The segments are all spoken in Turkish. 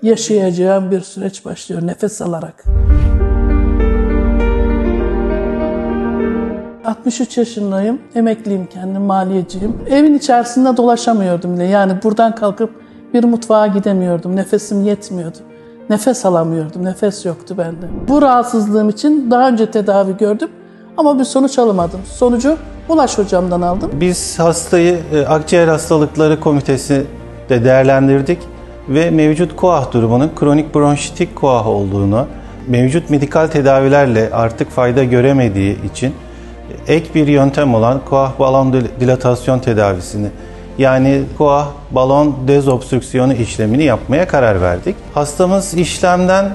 yaşayacağım bir süreç başlıyor nefes alarak. 63 yaşındayım, emekliyim kendim, maliyeciyim. Evin içerisinde dolaşamıyordum bile. Yani buradan kalkıp bir mutfağa gidemiyordum, nefesim yetmiyordu. Nefes alamıyordum, nefes yoktu bende. Bu rahatsızlığım için daha önce tedavi gördüm ama bir sonuç alamadım. Sonucu Ulaş hocamdan aldım. Biz hastayı Akciğer Hastalıkları Komitesi de değerlendirdik ve mevcut KOAH durumunun kronik bronşitik KOAH olduğunu, mevcut medikal tedavilerle artık fayda göremediği için ek bir yöntem olan KOAH balon dilatasyon tedavisini, yani KOAH balon dezobstrüksiyonu işlemini yapmaya karar verdik. Hastamız işlemden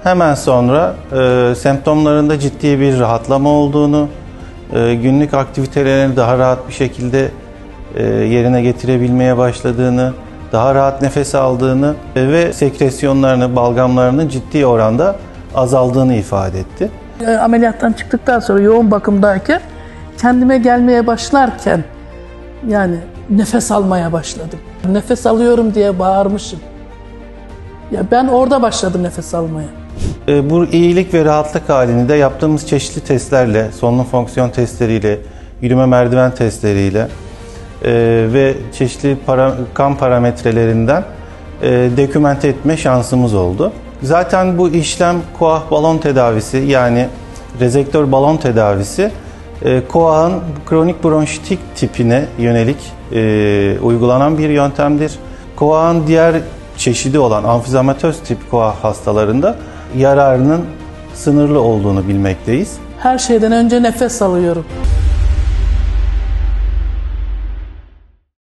hemen sonra semptomlarında ciddi bir rahatlama olduğunu, günlük aktivitelerini daha rahat bir şekilde yerine getirebilmeye başladığını, daha rahat nefes aldığını ve sekresyonlarını, balgamlarının ciddi oranda azaldığını ifade etti. Ameliyattan çıktıktan sonra yoğun bakımdayken kendime gelmeye başlarken yani nefes almaya başladım. Nefes alıyorum diye bağırmışım. Ya ben orada başladım nefes almaya. Bu iyilik ve rahatlık halini de yaptığımız çeşitli testlerle, solunum fonksiyon testleriyle, yürüme merdiven testleriyle ve çeşitli kan parametrelerinden dokümente etme şansımız oldu. Zaten bu işlem KOAH balon tedavisi, yani rezektör balon tedavisi, KOAH'ın kronik bronşitik tipine yönelik uygulanan bir yöntemdir. KOAH'ın diğer çeşidi olan amfizomatöz tip KOAH hastalarında yararının sınırlı olduğunu bilmekteyiz. Her şeyden önce nefes alıyorum.